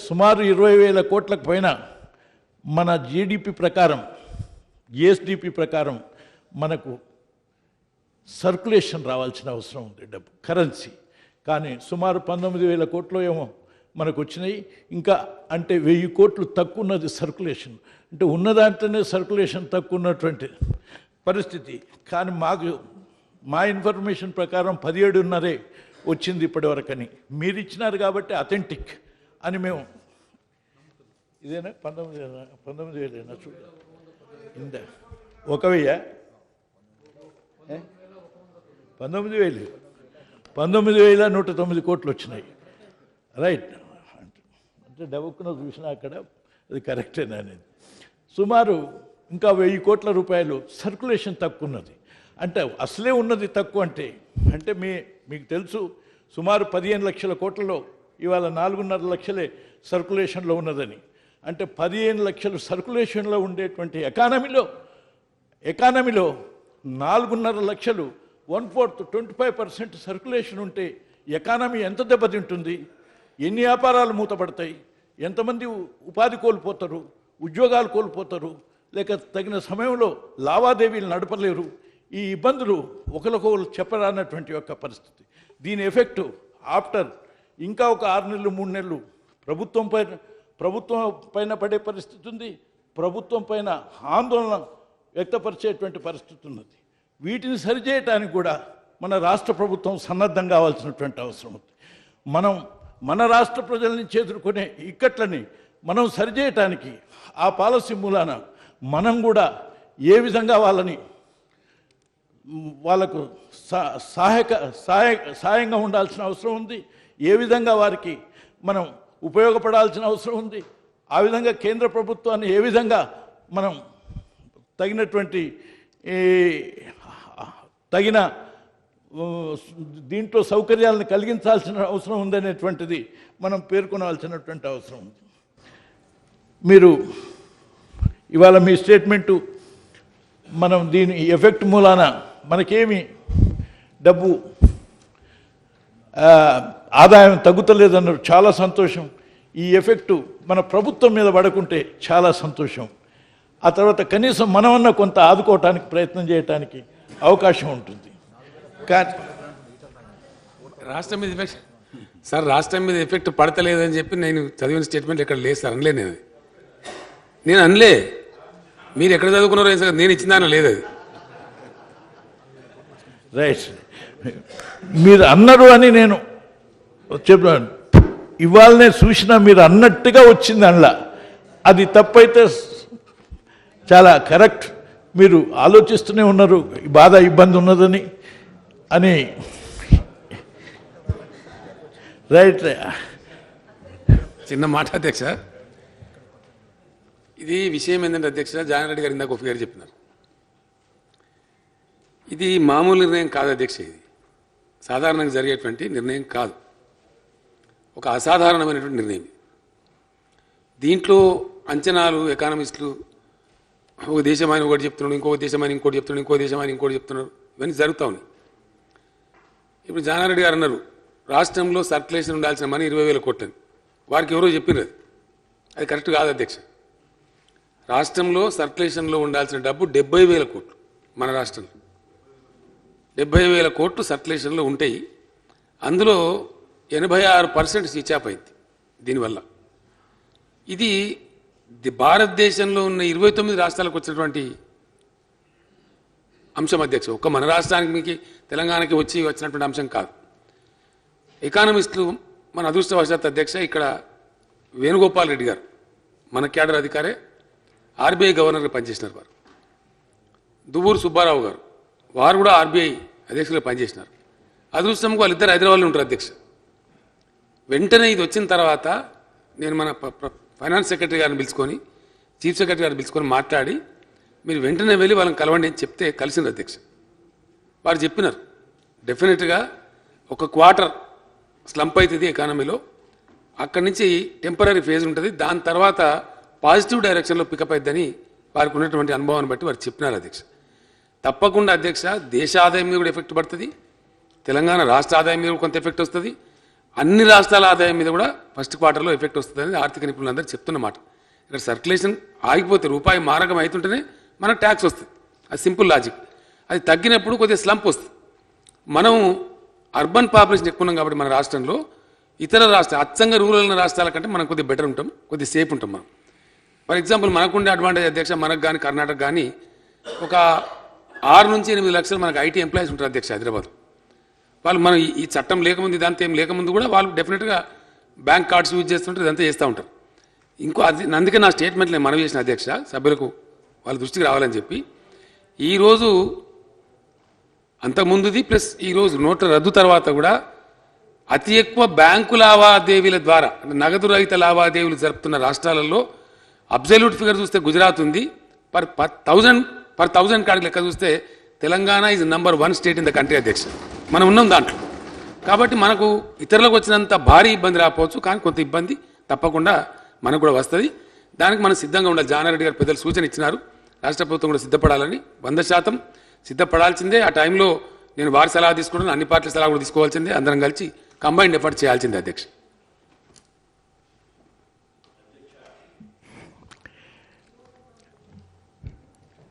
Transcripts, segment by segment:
సుమారు 20,000 కోట్లకు పైన మన జీడిపి ప్రకారం, జిఎస్డిపి ప్రకారం మనకు సర్క్యులేషన్ రావాల్సిన అవసరం ఉంది, డబ్బు కరెన్సీ. కానీ సుమారు 19,000 కోట్లు ఏమో మనకు వచ్చినాయి. ఇంకా అంటే 1000 కోట్లు తక్కువ ఉన్నది సర్క్యులేషన్. అంటే ఉన్నదాంట్లోనే సర్క్యులేషన్ తక్కువ ఉన్నటువంటి పరిస్థితి. కానీ మా ఇన్ఫర్మేషన్ ప్రకారం 17.5 వచ్చింది ఇప్పటి వరకని. మీరు ఇచ్చినారు కాబట్టి అథెంటిక్ అని మేము. ఇదేనా 19,000 చూడ ఇంత 1,000 19,109 కోట్లు వచ్చినాయి. రైట్, అంటే డబ్బుకున్న చూసినా అక్కడ అది కరెక్టేనా అనేది. సుమారు ఇంకా 1000 కోట్ల రూపాయలు సర్క్యులేషన్ తక్కువ ఉన్నది. అంటే అసలే ఉన్నది తక్కువ. అంటే మీకు తెలుసు సుమారు 15 లక్షల కోట్లలో ఇవాళ 4.5 లక్షలే సర్క్యులేషన్లో ఉన్నదని. అంటే 15 లక్షలు సర్క్యులేషన్లో ఉండేటువంటి ఎకానమీలో 4.5 లక్షలు 1/4 25% సర్క్యులేషన్ ఉంటే ఎకానమీ ఎంత దెబ్బతింటుంది? ఎన్ని వ్యాపారాలు మూతపడతాయి? ఎంతమంది ఉపాధి కోల్పోతారు, ఉద్యోగాలు కోల్పోతారు, లేక తగిన సమయంలో లావాదేవీలు నడపలేరు. ఈ ఇబ్బందులు ఒకరికొకరు చెప్పరానటువంటి యొక్క పరిస్థితి. దీని ఎఫెక్టు ఆఫ్టర్ ఇంకా ఒక 6 నెలలు 3 నెలలు ప్రభుత్వం పైన పడే పరిస్థితి ఉంది. ప్రభుత్వం పైన ఆందోళన వ్యక్తపరిచేటువంటి పరిస్థితి ఉన్నది. వీటిని సరిచేయటానికి కూడా మన రాష్ట్ర ప్రభుత్వం సన్నద్ధం కావాల్సినటువంటి అవసరం ఉంది. మన రాష్ట్ర ప్రజల నుంచి ఎదుర్కొనే ఇక్కట్లని మనం సరిచేయటానికి ఆ పాలసీ మూలాన మనం కూడా ఏ విధంగా వాళ్ళకు సహాయంగా ఉండాల్సిన అవసరం ఉంది, ఏ విధంగా వారికి మనం ఉపయోగపడాల్సిన అవసరం ఉంది, ఆ విధంగా కేంద్ర ప్రభుత్వాన్ని ఏ విధంగా మనం తగిన దీంట్లో సౌకర్యాలను కలిగించాల్సిన అవసరం ఉందనేటువంటిది మనం పేర్కొనాల్సినటువంటి అవసరం ఉంది. మీరు ఇవాళ మీ స్టేట్మెంటు మనం దీని ఎఫెక్ట్ మూలాన మనకేమి డబ్బు ఆదాయం తగ్గుతలేదన్నారు, చాలా సంతోషం. ఈ ఎఫెక్టు మన ప్రభుత్వం మీద పడకుంటే చాలా సంతోషం. ఆ తర్వాత కనీసం మనమన్నా కొంత ఆదుకోవటానికి ప్రయత్నం చేయటానికి అవకాశం ఉంటుంది. కానీ రాష్ట్రం మీద ఎఫెక్ట్ సార్, రాష్ట్రం మీద ఎఫెక్ట్ పడతలేదని చెప్పి నేను చదివిన స్టేట్మెంట్ ఎక్కడ లేదు సార్, అనలే. నేను అనలే. మీరు ఎక్కడ చదువుకున్నారో సార్, నేను ఇచ్చిందానో లేదు అది. రైట్, మీరు అన్నారు అని నేను చెప్పాను. ఇవాళనే చూసినా మీరు అన్నట్టుగా వచ్చింది అందులో. అది తప్పైతే చాలా కరెక్ట్. మీరు ఆలోచిస్తూనే ఉన్నారు బాధ ఇబ్బంది ఉన్నదని అని. రైట్, చిన్న మాట అధ్యక్ష. ఇది విషయం ఏంటంటే అధ్యక్ష, జానారెడ్డి గారు ఇందాక ఒక గారు చెప్పినారు, ఇది మామూలు నిర్ణయం కాదు అధ్యక్ష. ఇది సాధారణంగా జరిగేటువంటి నిర్ణయం కాదు, ఒక అసాధారణమైనటువంటి నిర్ణయం. దీంట్లో అంచనాలు ఎకానమిస్టులు ఒక దేశమైన ఒకటి చెప్తున్నాడు, ఇంకొక దేశమైన ఇంకోటి చెప్తున్నాడు, ఇంకో దేశమైన ఇంకోటి చెప్తున్నారు. ఇవన్నీ జరుగుతూ ఉన్నాయి. ఇప్పుడు జానారెడ్డి గారు అన్నారు రాష్ట్రంలో సర్క్యులేషన్ ఉండాల్సిన మనీ 20,000 కోట్లు అని. వారికి ఎవరో చెప్పినారు అది కరెక్ట్ కాదు అధ్యక్ష. రాష్ట్రంలో సర్క్యులేషన్లో ఉండాల్సిన డబ్బు 70,000 కోట్లు. మన రాష్ట్రంలో 70,000 కోట్లు సర్క్యులేషన్లో ఉంటాయి. అందులో 86% స్విచ్ ఆఫ్ అయింది దీనివల్ల. ఇది భారతదేశంలో ఉన్న 29 రాష్ట్రాలకు వచ్చినటువంటి అంశం అధ్యక్ష. ఒక్క మన రాష్ట్రానికి మీకు తెలంగాణకి వచ్చినటువంటి అంశం కాదు. ఎకానమిస్టులు మన అదృష్టవశాత్తు అధ్యక్ష ఇక్కడ వేణుగోపాల్ రెడ్డి గారు మన క్యాడర్ అధికారే, ఆర్బీఐ గవర్నర్గా పనిచేసినారు. వారు దువ్వూరు సుబ్బారావు గారు, వారు కూడా ఆర్బీఐ అధ్యక్షులుగా పనిచేసినారు. అదృష్టంకు వాళ్ళిద్దరు హైదరాబాద్లో ఉంటారు అధ్యక్ష. వెంటనే ఇది వచ్చిన తర్వాత నేను మన ఫైనాన్స్ సెక్రటరీ గారిని పిలుచుకొని, చీఫ్ సెక్రటరీ గారిని పిలుచుకొని మాట్లాడి మీరు వెంటనే వెళ్ళి వాళ్ళని కలవండి అని చెప్తే కలిసింది అధ్యక్ష. వారు చెప్పినారు డెఫినెట్గా ఒక క్వార్టర్ స్లంప్ అవుతుంది ఎకానమీలో, అక్కడి నుంచి టెంపరీ ఫేజ్ ఉంటుంది, దాని తర్వాత పాజిటివ్ డైరెక్షన్లో పికప్ అవుతుందని వారికి ఉన్నటువంటి అనుభవాన్ని బట్టి వారు చెప్పినారు అధ్యక్ష. తప్పకుండా అధ్యక్ష దేశ ఆదాయం మీద కూడా ఎఫెక్ట్ పడుతుంది, తెలంగాణ రాష్ట్ర ఆదాయం మీద కొంత ఎఫెక్ట్ వస్తుంది, అన్ని రాష్ట్రాల ఆదాయం మీద కూడా ఫస్ట్ క్వార్టర్లో ఎఫెక్ట్ వస్తుందని ఆర్థిక నిపుణులందరూ చెప్తున్నమాట. ఇక్కడ సర్క్యులేషన్ ఆగిపోతే రూపాయి మారకం అవుతుంటేనే మనకు ట్యాక్స్ వస్తుంది. అది సింపుల్ లాజిక్. అది తగ్గినప్పుడు కొద్దిగా స్లంప్ వస్తుంది. మనం అర్బన్ పాపులేషన్ ఎక్కువ ఉన్నాం కాబట్టి మన రాష్ట్రంలో ఇతర రాష్ట్రాలు అచ్చంగా రూరల్ ఉన్న రాష్ట్రాల కంటే మనం కొద్దిగా బెటర్ ఉంటాం, కొద్దిగా సేఫ్ ఉంటాం. మనం ఫర్ ఎగ్జాంపుల్ మనకుండే అడ్వాంటేజ్ అధ్యక్ష, మనకు కానీ కర్ణాటక కానీ ఒక 6 నుంచి 8 లక్షలు మనకు ఐటీ ఎంప్లాయీస్ ఉంటారు అధ్యక్ష హైదరాబాద్. వాళ్ళు మనం ఈ చట్టం లేకముందు ఇదంతా ఏం లేకముందు కూడా వాళ్ళు డెఫినెట్గా బ్యాంక్ కార్డ్స్ యూజ్ చేస్తుంటారు, ఇదంతా చేస్తూ ఉంటారు. అందుకే నా స్టేట్మెంట్ నేను మనవి చేసిన అధ్యక్ష సభ్యులకు వాళ్ళ దృష్టికి రావాలని చెప్పి, ఈరోజు అంతకుముందుది ప్లస్ ఈరోజు నోట్ల రద్దు తర్వాత కూడా అతి ఎక్కువ బ్యాంకు లావాదేవీల ద్వారా నగదు రహిత లావాదేవీలు జరుపుతున్న రాష్ట్రాలలో అబ్జల్యూట్ ఫిగర్ చూస్తే గుజరాత్ ఉంది. పర్ 1000 కాడికి లెక్క చూస్తే Telangana is number 1 state in the country అధ్యక్ష. మనం ఉన్నాం దాంట్లో. కాబట్టి మనకు ఇతరులకు వచ్చినంత భారీ ఇబ్బంది రాకపోవచ్చు, కానీ కొంత ఇబ్బంది తప్పకుండా మనకు కూడా వస్తుంది. దానికి మనం సిద్ధంగా ఉండాలి. జానారెడ్డి గారు పెద్దలు సూచన ఇచ్చినారు, రాష్ట్ర ప్రభుత్వం కూడా సిద్ధపడాలని. 100% సిద్ధపడాల్సిందే. ఆ టైంలో నేను వారి సలహా తీసుకుంటాను, అన్ని పార్టీల సలహా కూడా తీసుకోవాల్సిందే. అందరం కలిసి కంబైన్డ్ ఎఫర్ట్ చేయాల్సిందే అధ్యక్ష.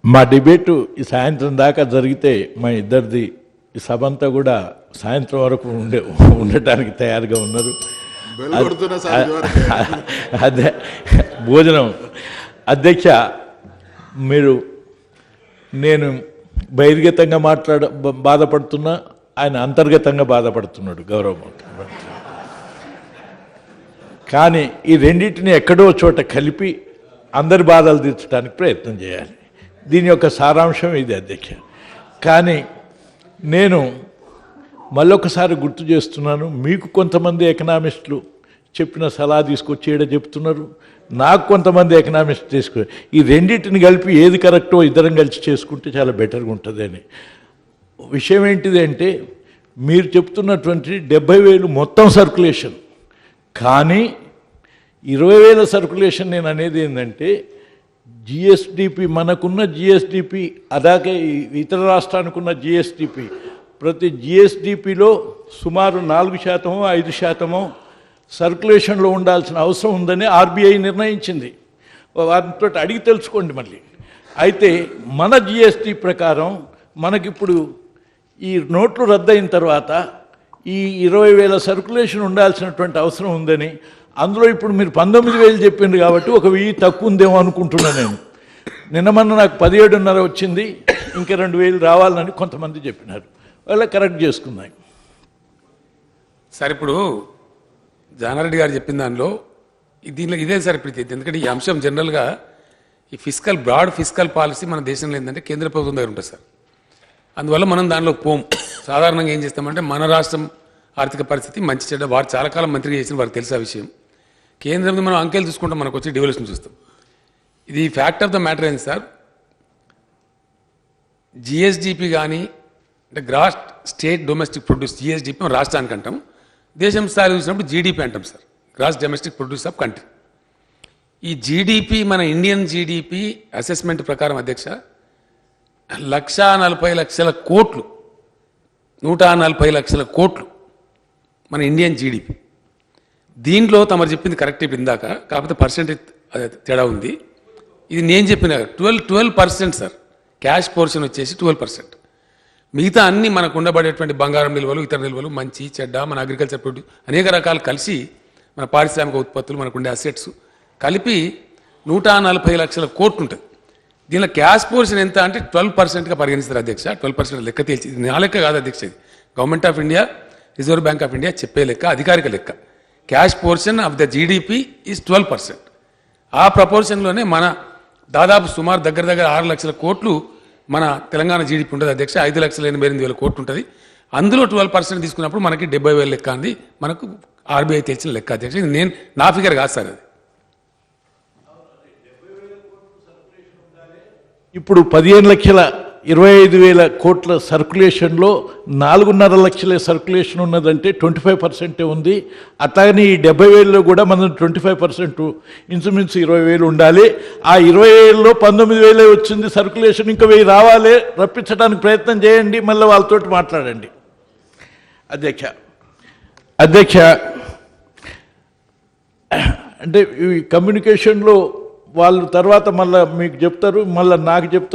మా డిబేటు ఈ సాయంత్రం దాకా జరిగితే మా ఇద్దరిది ఈ సభ అంతా కూడా సాయంత్రం వరకు ఉండటానికి తయారుగా ఉన్నారు. అదే భోజనం. అధ్యక్ష, మీరు నేను బహిర్గతంగా బాధపడుతున్నా, ఆయన అంతర్గతంగా బాధపడుతున్నాడు గౌరవ ముఖ్యమంత్రి. కానీ ఈ రెండింటిని ఎక్కడో చోట కలిపి అందరి బాధలు తీర్చడానికి ప్రయత్నం చేయాలి. దీని యొక్క సారాంశం ఇది అధ్యక్ష. కానీ నేను మళ్ళొకసారి గుర్తు చేస్తున్నాను, మీకు కొంతమంది ఎకనామిస్టులు చెప్పిన సలహా తీసుకొచ్చి ఏడ చెప్తున్నారు, నాకు కొంతమంది ఎకనామిస్ట్ తీసుకు ఈ రెండింటిని కలిపి ఏది కరెక్టో ఇద్దరం కలిసి చేసుకుంటే చాలా బెటర్గా ఉంటుంది అని. విషయం ఏంటిది అంటే, మీరు చెప్తున్నటువంటి 70,000 మొత్తం సర్క్యులేషన్, కానీ 20,000 సర్క్యులేషన్ నేను అనేది ఏంటంటే జిఎస్డిపి, మనకున్న జిఎస్డిపి అలాగే ఇతర రాష్ట్రానికి ఉన్న జిఎస్డిపి, ప్రతి జిఎస్డిపిలో సుమారు 4% 5% సర్క్యులేషన్లో ఉండాల్సిన అవసరం ఉందని ఆర్బీఐ నిర్ణయించింది. వారితో అడిగి తెలుసుకోండి మళ్ళీ. అయితే మన జిఎస్టి ప్రకారం మనకిప్పుడు ఈ నోట్లు రద్దయిన తర్వాత ఈ 20,000 సర్క్యులేషన్ ఉండాల్సినటువంటి అవసరం ఉందని, అందులో ఇప్పుడు మీరు 19,000 చెప్పింది కాబట్టి ఒక 1,000 తక్కువ ఉందేమో అనుకుంటున్నా నేను. నిన్నమన్న నాకు 17,500 వచ్చింది, ఇంకా 2,000 రావాలని కొంతమంది చెప్పినారు. వాళ్ళ కరెక్ట్ చేసుకున్నాయి. సార్ ఇప్పుడు జానారెడ్డి గారు చెప్పిన దానిలో దీనిలో ఇదే సార్ ఇప్పుడు, ఎందుకంటే ఈ అంశం జనరల్గా ఈ బ్రాడ్ ఫిస్కల్ పాలసీ మన దేశంలో ఏంటంటే కేంద్ర ప్రభుత్వం దగ్గర ఉంటుంది సార్. అందువల్ల మనం దానిలో పోం. సాధారణంగా ఏం చేస్తామంటే మన రాష్ట్రం ఆర్థిక పరిస్థితి మంచి చెడ్డ వారు చాలా కాలం మంత్రిగా చేసిన వారికి తెలిసే విషయం. కేంద్రంలో మనం అంకెలు చూసుకుంటాం, మనకు వచ్చి డెవల్యూషన్ చూస్తాం. ఇది ఫ్యాక్ట్ ఆఫ్ ద మ్యాటర్ ఏంటి సార్, జిఎస్డిపి కానీ అంటే gross state domestic produce, GSDP మనం రాష్ట్రానికి అంటాం, దేశం స్థాయిలో చూసినప్పుడు జీడిపి అంటాం sir, gross domestic produce of country. ఈ జీడిపి మన ఇండియన్ జీడిపి అసెస్మెంట్ ప్రకారం అధ్యక్ష 1,40,00,000 కోట్లు, 140 లక్షల కోట్లు మన ఇండియన్ జీడిపి. దీంట్లో తమరు చెప్పింది కరెక్ట్ ఇందాక, కాకపోతే పర్సెంటేజ్ తేడా ఉంది. ఇది నేను చెప్పిన 12% సార్, క్యాష్ పోర్షన్ వచ్చేసి 12%. మిగతా అన్ని మనకు ఉండబడేటువంటి బంగారం నిల్వలు, ఇతర నిల్వలు, మంచి చెడ్డ, మన అగ్రికల్చర్ ప్రొడ్యూస్ అనేక రకాలు కలిసి మన పారిశ్రామిక ఉత్పత్తులు, మనకుండే అసెట్స్ కలిపి 140 లక్షల కోట్లు ఉంటుంది. దీనిలో క్యాష్ పోర్షన్ ఎంత అంటే 12%గా పరిగణిస్తారు అధ్యక్ష. 12% లెక్క తేల్చి, ఇది నా లెక్క కాదు అధ్యక్ష, ఇది government of India, reserve bank of India చెప్పే లెక్క, అధికారిక లెక్క. Cash portion of the GDP is 12%. ఆ ప్రపోర్షన్లోనే మన దాదాపు సుమారు దగ్గర 6 లక్షల కోట్లు మన తెలంగాణ జీడిపి ఉంటుంది అధ్యక్ష. 5,88,000 కోట్లు ఉంటుంది. అందులో 12% తీసుకున్నప్పుడు మనకి 70,000 లెక్క అంది మనకు ఆర్బీఐ తెలిసిన లెక్క అధ్యక్ష. ఇది నేను నా ఫిగర్ కాదు సార్. అది ఇప్పుడు 15,25,000 కోట్ల సర్క్యులేషన్లో 4.5 లక్షల సర్క్యులేషన్ ఉన్నదంటే 25% ఉంది. అట్లాగని ఈ 70,000లో కూడా మనం 25% ఇంచుమించు 20,000 ఉండాలి. ఆ 20,000లో 19,000 వచ్చింది సర్క్యులేషన్, ఇంకా 1,000 రావాలి. రప్పించడానికి ప్రయత్నం చేయండి, మళ్ళీ వాళ్ళతో మాట్లాడండి అధ్యక్ష. అధ్యక్ష, అంటే ఈ కమ్యూనికేషన్లో వాళ్ళు తర్వాత మళ్ళీ మీకు చెప్తారు, మళ్ళీ నాకు చెప్తారు.